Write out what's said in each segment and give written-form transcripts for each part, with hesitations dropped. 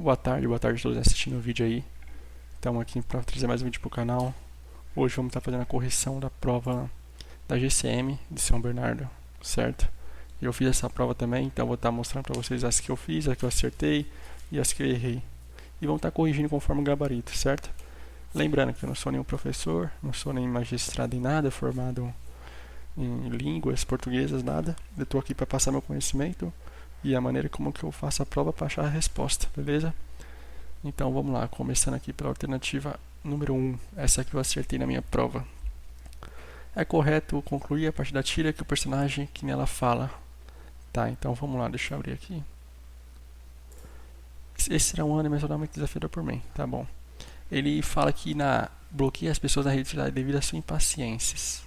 Boa tarde a todos assistindo o vídeo aí. Estamos aqui para trazer mais um vídeo para o canal. Hoje vamos estar fazendo a correção da prova da GCM de São Bernardo, certo? Eu fiz essa prova também, então vou estar mostrando para vocês as que eu fiz, as que eu acertei e as que eu errei. E vamos estar corrigindo conforme o gabarito, certo? Lembrando que eu não sou nenhum professor, não sou nem magistrado em nada, formado em línguas portuguesas, nada. Eu estou aqui para passar meu conhecimento e a maneira como que eu faço a prova para achar a resposta, beleza? Então vamos lá, começando aqui pela alternativa número 1, essa que eu acertei na minha prova. É correto concluir a partir da tira que o personagem que nela fala. Tá, então vamos lá, deixa eu abrir aqui. Esse será um ano mensalmente desafiador por mim, tá bom. Ele fala que bloqueia as pessoas na rede social devido às suas impaciências.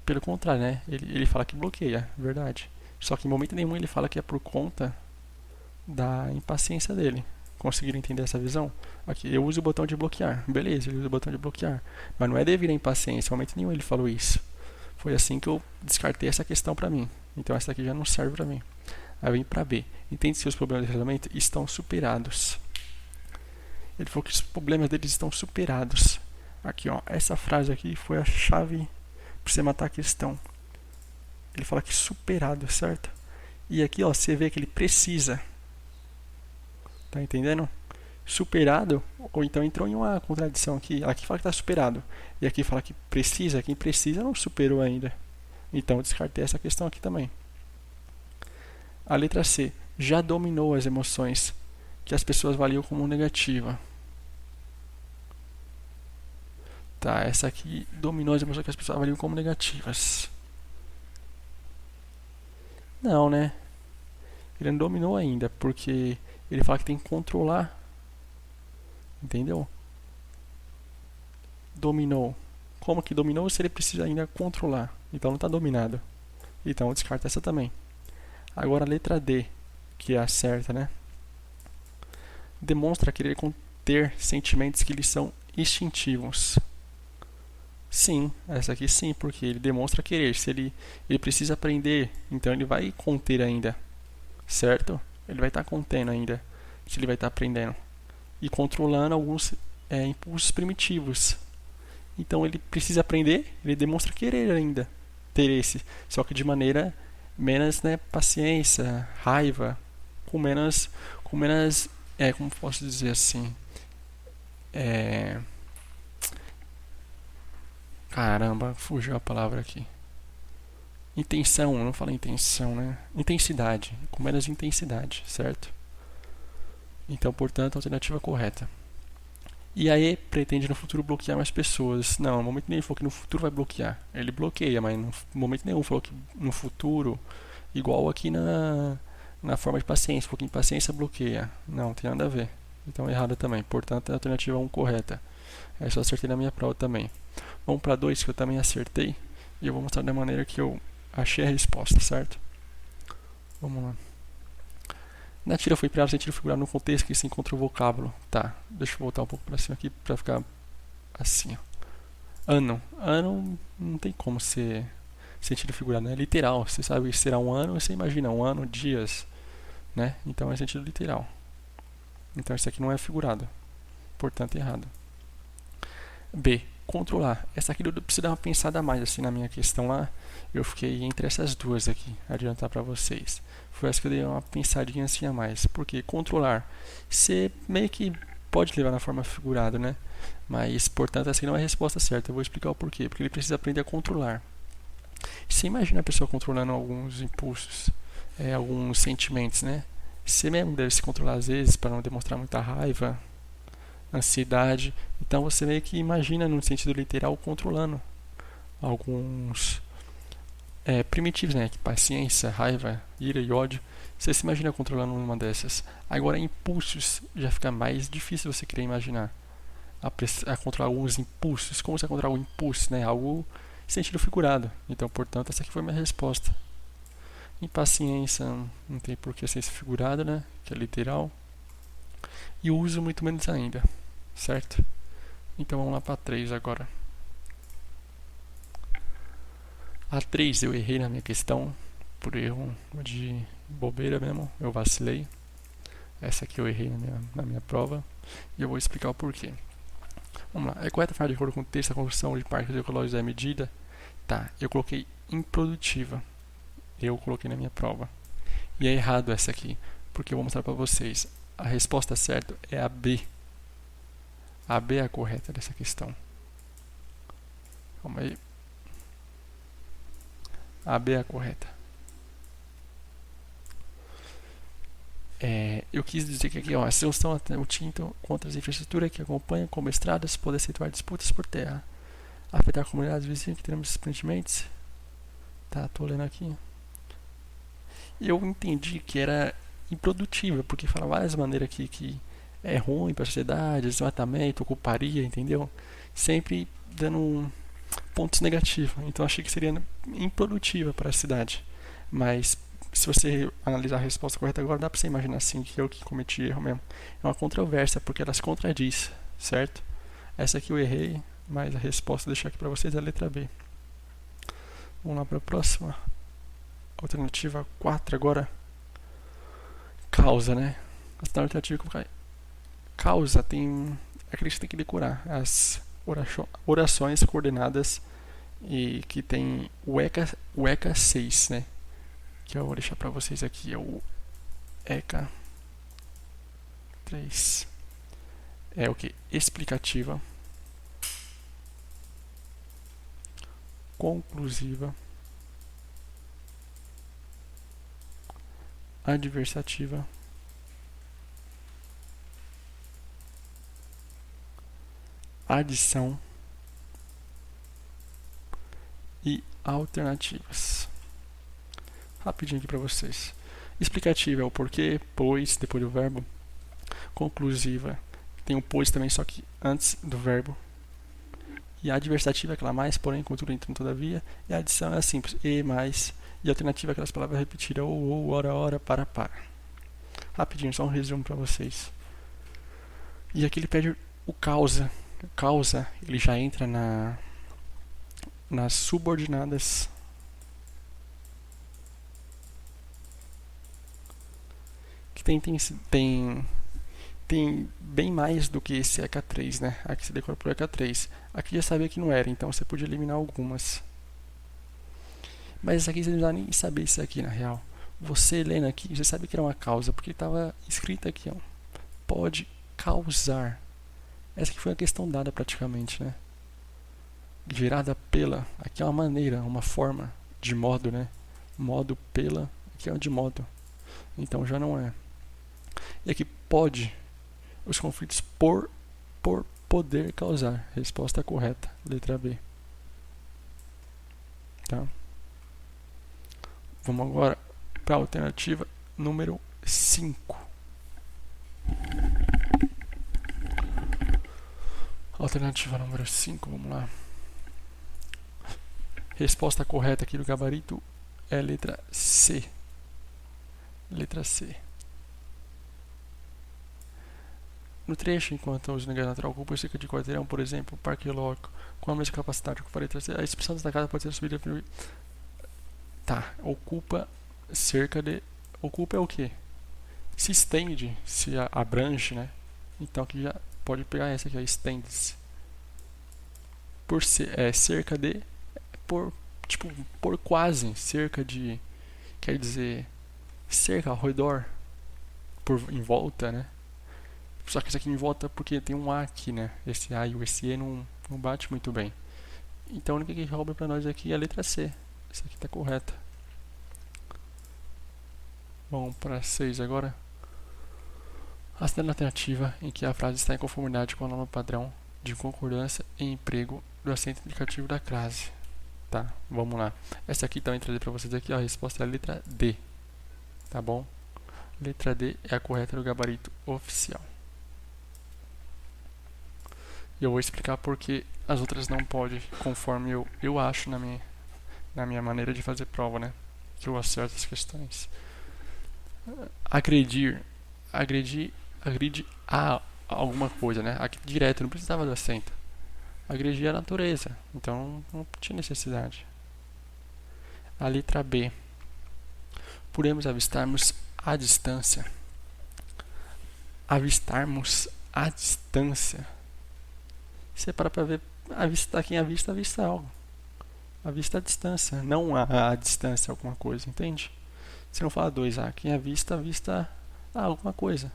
Pelo contrário, né? Ele fala que bloqueia, verdade. Só que em momento nenhum ele fala que é por conta da impaciência dele. Conseguiram entender essa visão? Aqui, eu uso o botão de bloquear. Beleza, ele usa o botão de bloquear. Mas não é devido à impaciência, em momento nenhum ele falou isso. Foi assim que eu descartei essa questão pra mim. Então essa aqui já não serve pra mim. Aí eu vim pra B. Entende se os problemas de relacionamento estão superados. Ele falou que os problemas deles estão superados. Aqui, ó. Essa frase aqui foi a chave pra você matar a questão. Ele fala que superado, certo? E aqui, ó, você vê que ele precisa. Tá entendendo? Superado, ou então entrou em uma contradição aqui. Aqui fala que está superado. E aqui fala que precisa. Quem precisa não superou ainda. Então eu descartei essa questão aqui também. A letra C. Já dominou as emoções que as pessoas avaliam como negativa. Tá, essa aqui dominou as emoções que as pessoas avaliam como negativas. Não, né? Ele não dominou ainda, porque ele fala que tem que controlar. Entendeu? Dominou. Como que dominou se ele precisa ainda controlar? Então não está dominado. Então eu descarto essa também. Agora a letra D, que é a certa, né? Demonstra querer conter sentimentos que lhe são instintivos. Sim, essa aqui sim, porque ele demonstra querer. Se ele precisa aprender, então ele vai conter ainda. Certo? Ele vai estar contendo ainda. Se ele vai estar aprendendo. E controlando alguns impulsos primitivos. Então ele precisa aprender, ele demonstra querer ainda ter esse, só que de maneira menos, né, paciência, raiva, com menos, como posso dizer assim, caramba, fugiu a palavra aqui. Intenção, não fala intenção, né? Intensidade, com menos intensidade, certo? Então, portanto, a alternativa correta. E aí pretende no futuro bloquear mais pessoas. Não, no momento nenhum ele falou que no futuro vai bloquear. Ele bloqueia, mas no momento nenhum falou que no futuro, igual aqui na forma de paciência, falou que impaciência bloqueia. Não, tem nada a ver. Então errado também. Portanto, a alternativa 1 correta. Essa eu acertei na minha prova também. Vamos para 2 que eu também acertei. E eu vou mostrar da maneira que eu achei a resposta, certo? Vamos lá. Na tira foi empregado o sentido figurado no contexto que se encontra o vocábulo. Tá, deixa eu voltar um pouco para cima aqui para ficar assim. Ó. Ano. Ano não tem como ser sentido figurado, né? É literal. Você sabe que será um ano, você imagina um ano, dias, né? Então é sentido literal. Então isso aqui não é figurado. Portanto, errado. B. Controlar. Essa aqui eu preciso dar uma pensada a mais assim na minha questão lá. Eu fiquei entre essas duas aqui, adiantar para vocês. Foi essa que eu dei uma pensadinha assim a mais. Porque controlar, você meio que pode levar na forma figurada, né? Mas, portanto, essa aqui não é a resposta certa. Eu vou explicar o porquê. Porque ele precisa aprender a controlar. Você imagina a pessoa controlando alguns impulsos, alguns sentimentos, né? Você mesmo deve se controlar às vezes para não demonstrar muita raiva, ansiedade. Então você meio que imagina no sentido literal controlando alguns primitivos, né? Paciência, raiva, ira e ódio. Você se imagina controlando uma dessas. Agora impulsos já fica mais difícil você querer imaginar. A controlar alguns impulsos. Como você controlar um impulso, né? Algo em sentido figurado. Então, portanto, essa aqui foi a minha resposta. Impaciência não tem por que ser figurado, né? Que é literal. E o uso muito menos ainda. Certo? Então vamos lá para 3 agora. A 3 eu errei na minha questão, por erro de bobeira mesmo, eu vacilei. Essa aqui eu errei na minha prova. E eu vou explicar o porquê. Vamos lá. É correta afirmar de acordo com o texto a construção de parques ecológicos à medida? Tá, eu coloquei improdutiva. Eu coloquei na minha prova. E é errado essa aqui, porque eu vou mostrar para vocês. A resposta certa é a B. A B é a correta dessa questão. Calma aí. A B é a correta. Eu quis dizer que aqui, ó, a solução o tinto contra as infraestruturas que acompanham, como estradas, pode situar disputas por terra, afetar comunidades vizinhas que teremos empreendimentos. Tá, tô lendo aqui. E eu entendi que era improdutiva, porque fala várias maneiras aqui que é ruim para a sociedade, desmatamento, ocuparia, entendeu? Sempre dando pontos negativos. Então achei que seria improdutiva para a cidade. Mas se você analisar a resposta correta agora, dá para você imaginar assim que eu que cometi erro mesmo. É uma controvérsia, porque ela se contradiz, certo? Essa aqui eu errei, mas a resposta deixar aqui para vocês é a letra B. Vamos lá para a próxima. Alternativa 4 agora. Causa, né? A alternativa causa tem. É que a gente tem que decorar as orações coordenadas e que tem o ECA 6, né? Que eu vou deixar para vocês aqui. É o ECA 3. É o que? Explicativa, conclusiva, adversativa, adição e alternativas. Rapidinho aqui para vocês. Explicativa é o porquê, pois, depois do verbo. Conclusiva tem o pois também, só que antes do verbo. E a adversativa é aquela mais, porém, contudo, então, todavia. E a adição é a simples, e mais. E a alternativa é aquelas palavras repetidas, ou, ora, para. Rapidinho, só um resumo para vocês. E aqui ele pede o causa. O causa, ele já entra nas subordinadas. Que tem bem mais do que esse EK3, né? Aqui você decora por EK3. Aqui já sabia que não era, então você podia eliminar algumas. Mas essa aqui você não dá nem saber isso aqui, na real. Você lendo aqui, você sabe que era uma causa, porque estava escrito aqui, ó. Pode causar. Essa aqui foi a questão dada praticamente, né? Gerada pela. Aqui é uma maneira, uma forma de modo, né? Modo pela. Aqui é de modo. Então já não é. E aqui pode. Os conflitos por poder causar. Resposta correta. Letra B. Tá? Vamos agora para a alternativa número 5. Alternativa número 5, vamos lá. Resposta correta aqui do gabarito é a letra C. Letra C. No trecho, enquanto a usina natural ocupa cerca de quarteirão, por exemplo, o parque geológico com a mesma capacidade que eu falei, a expressão destacada pode ser subida. Tá, ocupa cerca de. Ocupa é o quê? Se estende, se abrange, né? Então aqui já pode pegar essa aqui, estende-se. Por ser, cerca de. Por quase, cerca de. Quer dizer, cerca ao redor, em volta, né? Só que isso aqui em volta porque tem um A aqui, né? Esse A e o esse E não bate muito bem. Então a única que rouba pra nós aqui é a letra C. Essa aqui tá correta. Vamos para 6 agora. Assinale a alternativa em que a frase está em conformidade com a norma padrão de concordância e emprego do acento indicativo da crase. Tá, vamos lá. Essa aqui também trazer para vocês aqui, ó, a resposta é a letra D. Tá bom? Letra D é a correta do gabarito oficial. E eu vou explicar porque as outras não podem, conforme eu acho na minha maneira de fazer prova, né? Que eu acerto as questões. Agride a alguma coisa, né? Aqui direto, não precisava do acento. Agredir a natureza, então não tinha necessidade. A letra B. Podemos avistarmos à distância avistarmos a distância. Você para pra ver, quem avista algo. Avista a distância, não a distância alguma coisa, entende? Você não fala dois, quem avista alguma coisa.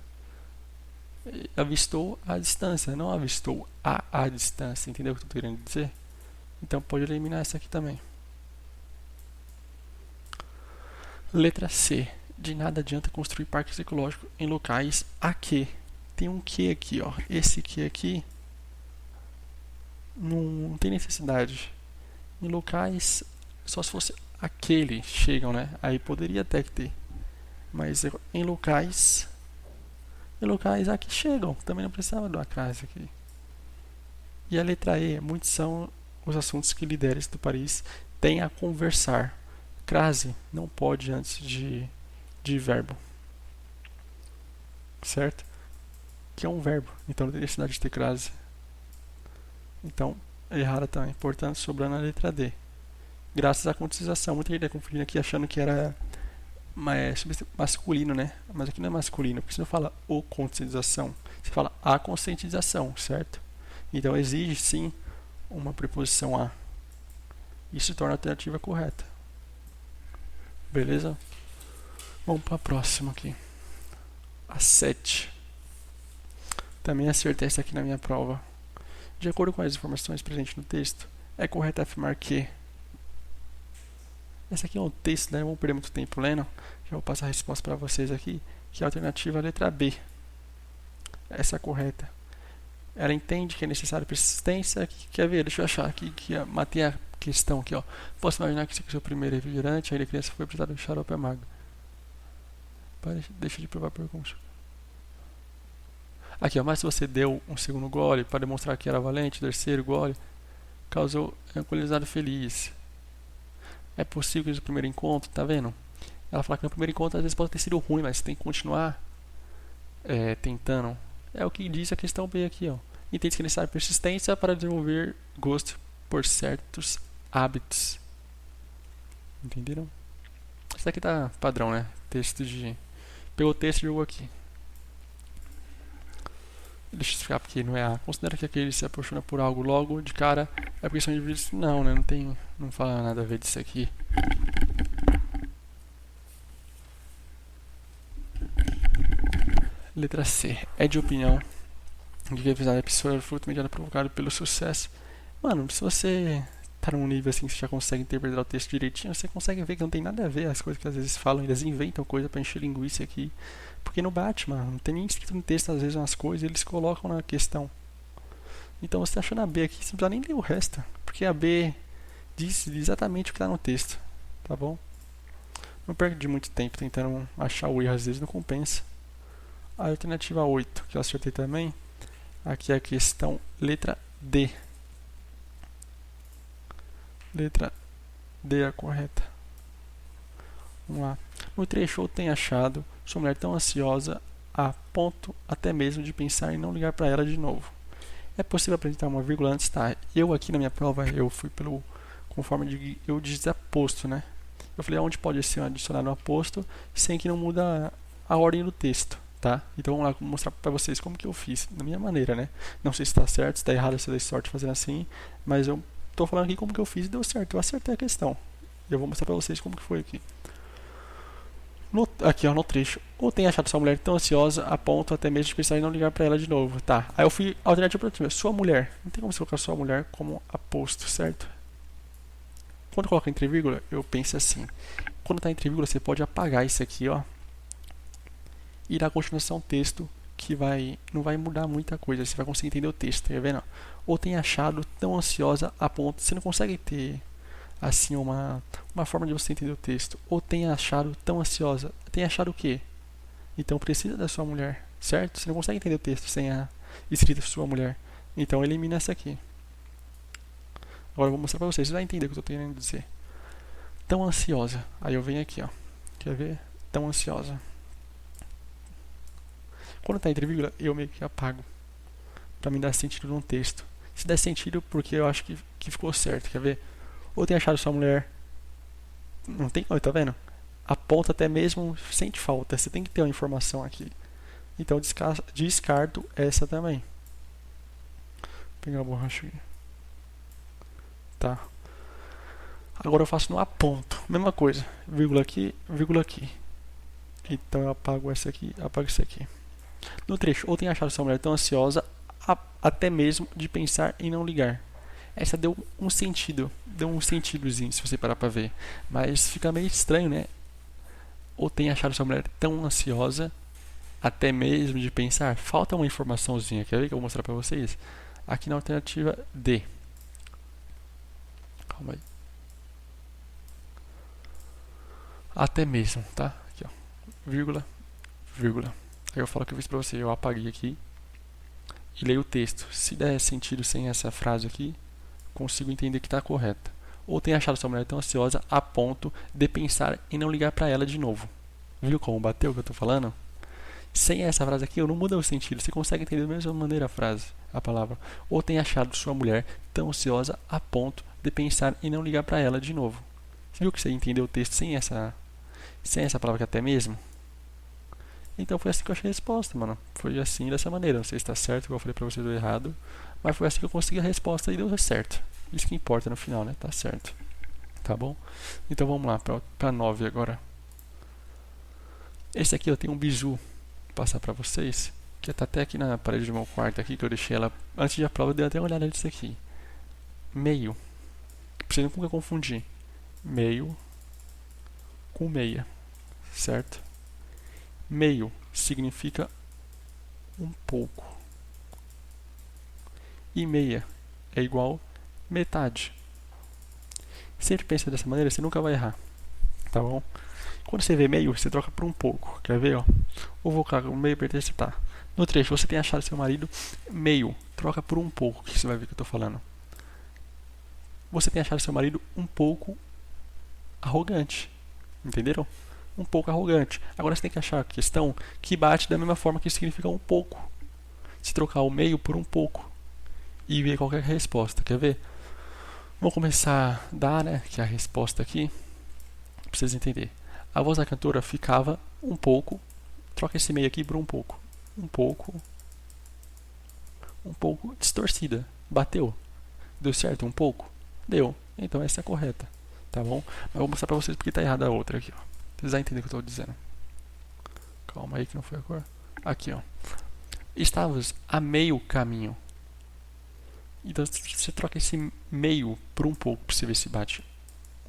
Avistou a distância, não avistou a distância, entendeu o que eu estou querendo dizer? Então pode eliminar essa aqui também. Letra C. De nada adianta construir parques ecológicos em locais a que. Tem um que aqui, ó. Esse que aqui não tem necessidade. Em locais, só se fosse aquele chegam, né? Aí poderia até que ter. Mas em locais aqui chegam. Também não precisava do crase aqui. E a letra E. Muitos são os assuntos que líderes do país têm a conversar. Crase não pode antes de verbo. Certo? Que é um verbo. Então não tem necessidade de ter crase. Então, errada também. Portanto, sobrando a letra D. Graças à concretização. Muita gente está confundindo aqui achando que era masculino, né? Mas aqui não é masculino, porque você não fala o concretização. Você fala a conscientização, certo? Então exige sim uma preposição a. Isso torna a alternativa correta. Beleza? Vamos para a próxima aqui. A 7. Também acertei essa aqui na minha prova. De acordo com as informações presentes no texto, é correto afirmar que... Esse aqui é um texto, né? Não vou perder muito tempo lendo. Já vou passar a resposta para vocês aqui. Que a alternativa é a letra B. Essa é a correta. Ela entende que é necessário persistência. Quer ver? Deixa eu achar aqui que matei a questão aqui, ó. Posso imaginar que esse aqui é o seu primeiro refrigerante, aí a criança foi apresentada um xarope amargo. Deixa de provar por conta. Aqui, ó, mas se você deu um segundo gole para demonstrar que era valente, o terceiro gole causou um alcoolizado feliz. É possível que no primeiro encontro, tá vendo? Ela fala que no primeiro encontro às vezes pode ter sido ruim, mas você tem que continuar tentando. É o que diz a questão B aqui, ó. Entende que é necessária persistência para desenvolver gosto por certos hábitos. Entenderam? Isso daqui tá padrão, né? Texto de... Pegou o texto e jogou aqui. Deixa eu explicar porque não é A. Considera que aquele se apaixona por algo logo de cara é porque são indivíduos. Não, né? Não fala nada a ver disso aqui. Letra C. É de opinião de que a pessoa é fruto imediato provocado pelo sucesso. Mano, se você tá num nível assim que você já consegue interpretar o texto direitinho, você consegue ver que não tem nada a ver as coisas que às vezes falam, eles inventam coisa pra encher linguiça aqui. Porque não bate, mano. Não tem nem escrito no texto às vezes umas coisas, eles colocam na questão. Então você achando a B aqui, você não precisa nem ler o resto. Porque a B diz exatamente o que tá no texto. Tá bom? Não perde muito tempo tentando achar o erro, às vezes não compensa. A alternativa 8, que eu acertei também. Aqui é a questão letra D. Letra D é a correta. Vamos lá. No trecho eu tenho achado sua mulher tão ansiosa a ponto até mesmo de pensar em não ligar para ela de novo. É possível apresentar uma vírgula antes, tá? Eu aqui na minha prova, eu fui conforme eu disse aposto, né? Eu falei onde pode ser adicionado um aposto sem que não muda a ordem do texto, tá? Então vamos lá, vou mostrar para vocês como que eu fiz, da minha maneira, né? Não sei se está certo, se está errado, se eu dei sorte fazendo assim, mas eu tô falando aqui como que eu fiz e deu certo, eu acertei a questão. E eu vou mostrar para vocês como que foi aqui. Aqui, ó, no trecho. Ou tem achado sua mulher tão ansiosa a ponto até mesmo de pensar em não ligar pra ela de novo. Tá. Aí eu fui alternativa pra sua mulher. Não tem como você colocar sua mulher como aposto, certo? Quando coloca entre vírgula, eu penso assim. Quando tá entre vírgula, você pode apagar isso aqui, ó. E na continuação texto que não vai mudar muita coisa. Você vai conseguir entender o texto, tá vendo? Ou tem achado tão ansiosa a ponto... Você não consegue ter... assim, uma forma de você entender o texto. Ou tem achado tão ansiosa. Tem achado o quê? Então precisa da sua mulher, certo? Você não consegue entender o texto sem a escrita sua mulher. Então elimina essa aqui. Agora eu vou mostrar pra vocês. Vocês vão entender o que eu tô querendo dizer. Tão ansiosa. Aí eu venho aqui, ó. Quer ver? Tão ansiosa. Quando tá entre vírgula, eu meio que apago. Pra me dar sentido num texto. Se der sentido, porque eu acho que ficou certo. Quer ver? Ou tem achado sua mulher. Não tem como, tá vendo? Aponta até mesmo, sente falta. Você tem que ter uma informação aqui. Então descarto essa também. Vou pegar a borracha aqui. Tá. Agora eu faço no aponto. Mesma coisa. Vírgula aqui, vírgula aqui. Então eu apago essa aqui, apago isso aqui. No trecho, ou tem achado sua mulher tão ansiosa até mesmo de pensar em não ligar. Essa deu um sentidozinho, se você parar pra ver. Mas fica meio estranho, né? Ou tem achado sua mulher tão ansiosa até mesmo de pensar. Falta uma informaçãozinha, quer ver que eu vou mostrar pra vocês? Aqui na alternativa D. Calma aí. Até mesmo, tá? Aqui, ó. Vírgula, vírgula. Aí eu falo o que eu fiz pra você. Eu apaguei aqui e leio o texto. Se der sentido sem essa frase aqui, consigo entender que está correta. Ou tem achado sua mulher tão ansiosa a ponto de pensar em não ligar para ela de novo. Viu como bateu o que eu estou falando? Sem essa frase aqui, eu não muda o sentido. Você consegue entender da mesma maneira a frase, a palavra. Ou tem achado sua mulher tão ansiosa a ponto de pensar em não ligar para ela de novo. Você viu que você entendeu o texto sem essa palavra que até mesmo? Então foi assim que eu achei a resposta, mano. Foi assim, dessa maneira. Não sei se está certo, igual eu falei pra vocês, deu errado. Mas foi assim que eu consegui a resposta e deu certo. Isso que importa no final, né? Tá certo. Tá bom? Então vamos lá, pra 9 agora. Esse aqui eu tenho um bizu. Vou passar pra vocês. Que tá até aqui na parede do meu quarto aqui, que eu deixei ela antes de a prova, eu dei até uma olhada nisso aqui. Meio. Pra você nunca confundir. Meio com meia. Certo? Meio significa um pouco. E meia é igual metade. Sempre pensa dessa maneira, você nunca vai errar. Tá bom? Quando você vê meio, você troca por um pouco. Quer ver, ó? O vocábulo meio pertence tá. No trecho, você tem achado seu marido meio. Troca por um pouco, que você vai ver que eu tô falando. Você tem achado seu marido um pouco arrogante. Entenderam? Um pouco arrogante. Agora você tem que achar a questão que bate da mesma forma que significa um pouco. Se trocar o meio por um pouco e ver qual é a resposta. Quer ver? Vamos começar a dar, né, que é a resposta aqui, pra vocês entenderem. A voz da cantora ficava um pouco, troca esse meio aqui por um pouco distorcida. Bateu? Deu certo um pouco? Deu. Então essa é a correta, tá bom? Mas eu vou mostrar pra vocês porque tá errada a outra aqui, ó. Vocês vão entender o que eu tô dizendo. Calma aí que não foi a cor. Aqui, ó. Estavas a meio caminho. Então você troca esse meio por um pouco pra você ver se bate.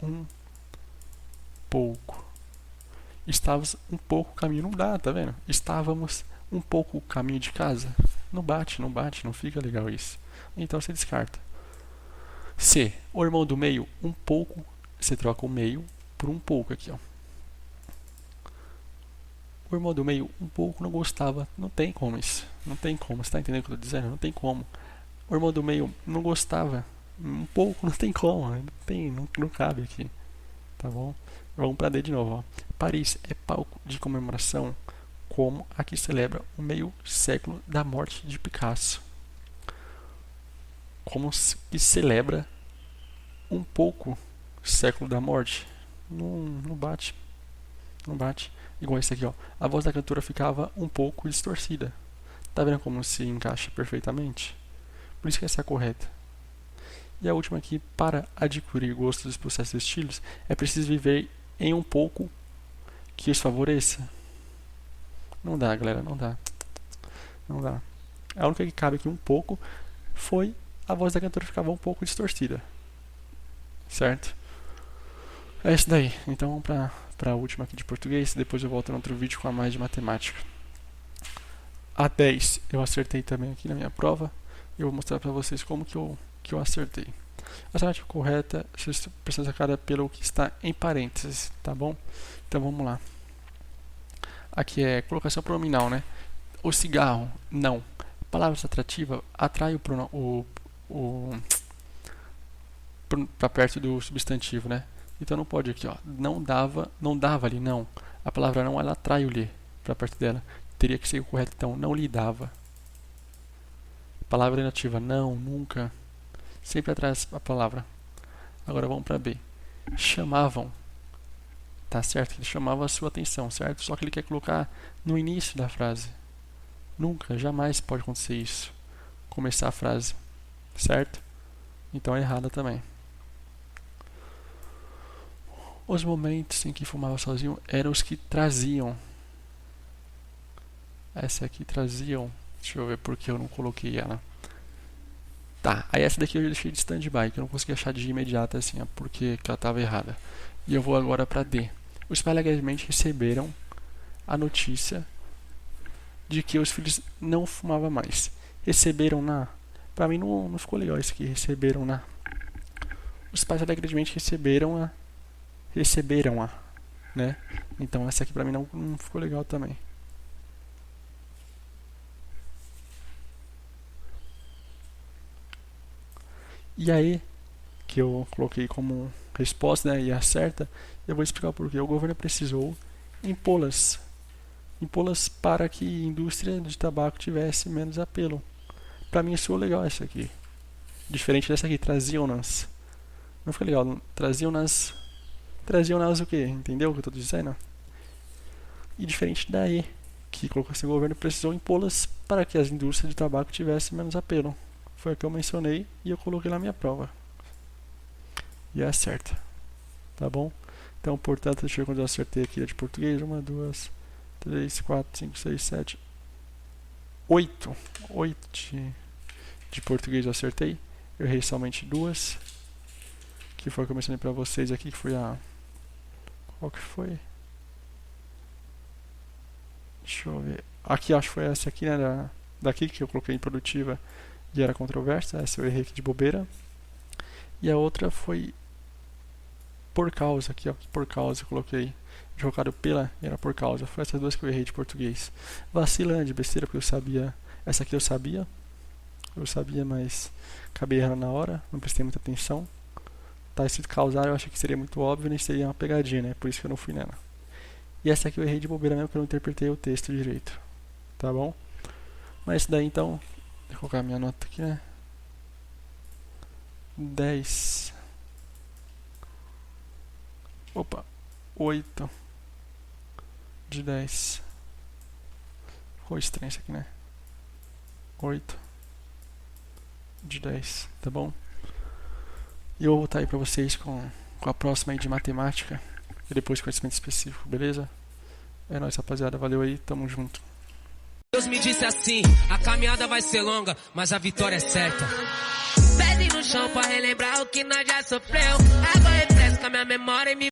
Um pouco. Estávamos um pouco caminho. Não dá, tá vendo? Estávamos um pouco caminho de casa. Não bate, não fica legal isso. Então você descarta. C. O irmão do meio, um pouco. Você troca o meio por um pouco aqui, ó. O irmão do meio, um pouco, não gostava. Não tem como isso. Não tem como. Você tá entendendo o que eu tô dizendo? Não tem como. O irmão do meio não gostava. Um pouco, não tem como. Não cabe aqui. Tá bom? Vamos para D de novo. Ó. Paris é palco de comemoração como a que celebra o meio século da morte de Picasso. Como que celebra um pouco século da morte. Não bate. Não bate. Igual esse aqui, ó. A voz da cantora ficava um pouco distorcida. Tá vendo como se encaixa perfeitamente? Por isso que essa é a correta. E a última aqui, para adquirir gostos dos processos e estilos, é preciso viver em um pouco que os favoreça. Não dá, galera, não dá. Não dá. A única que cabe aqui um pouco foi a voz da cantora ficava um pouco distorcida. Certo? É isso daí. Então vamos para a última aqui de português. Depois eu volto no outro vídeo com a mais de matemática. A 10 eu acertei também aqui na minha prova. Eu vou mostrar para vocês como que eu acertei. A alternativa correta precisa sacada pelo que está em parênteses, tá bom? Então vamos lá. Aqui é colocação pronominal, né? O cigarro, não. Palavras atrativas atrai para perto do substantivo, né? Então não pode aqui, ó. Não dava ali, não. A palavra não, ela atrai o lhe para perto dela. Teria que ser o correto, então, não lhe dava. Palavra inativa, não, nunca. Sempre atrás a palavra. Agora vamos para B. Chamavam. Tá certo? Ele chamava a sua atenção, certo? Só que ele quer colocar no início da frase. Nunca, jamais pode acontecer isso. Começar a frase, certo? Então é errada também. Os momentos em que fumava sozinho eram os que traziam. Essa aqui traziam. Deixa eu ver porque eu não coloquei ela. Tá, aí essa daqui eu já deixei de stand-by, que eu não consegui achar de imediato assim, porque ela estava errada. E eu vou agora para D. Os pais legalmente receberam a notícia de que os filhos não fumavam mais. Receberam na... Pra mim não ficou legal isso aqui, receberam na... Os pais alegremente receberam a, né? Então essa aqui pra mim não ficou legal também. E aí, que eu coloquei como resposta, né, e a certa, eu vou explicar o porquê. O governo precisou impô-las para que a indústria de tabaco tivesse menos apelo. Pra mim soou legal essa aqui. Diferente dessa aqui, traziam-nas. Não foi legal, traziam-nas o quê? Entendeu o que eu tô dizendo? E diferente daí, que colocou assim, o governo precisou impô-las para que as indústrias de tabaco tivessem menos apelo. Foi a que eu mencionei e eu coloquei na minha prova. E é certa. Tá bom? Então, portanto, deixa eu ver quando eu acertei aqui de português. 1, 2, 3, 4, 5, 6, 7, 8. 8 de português eu acertei. Eu errei somente 2. Que foi o que eu mencionei pra vocês aqui, que foi a... Qual que foi? Deixa eu ver. Aqui, acho que foi essa aqui, né? Daqui que eu coloquei improdutiva e era controversa. Essa eu errei aqui de bobeira. E a outra foi por causa, aqui ó, por causa eu coloquei jogado pela e era por causa. Foi essas duas que eu errei de português. Vacilando de besteira, porque eu sabia. Essa aqui eu sabia, mas acabei errando na hora, não prestei muita atenção. Tá escrito causar, eu achei que seria muito óbvio, nem seria uma pegadinha, né? Por isso que eu não fui nela. E essa aqui eu errei de bobeira mesmo, porque eu não interpretei o texto direito. Tá bom? Mas daí então, deixa eu colocar a minha nota aqui, né? 10. Opa, 8 de 10. Ficou estranho isso aqui, né? 8 de 10, tá bom? E eu vou voltar aí pra vocês com a próxima aí de matemática e depois conhecimento específico, beleza? É nóis, rapaziada, valeu aí, tamo junto. Deus me disse assim, a caminhada vai ser longa, mas a vitória é certa. Pede no chão pra relembrar o que nós já sofreu. Água refresca minha memória e me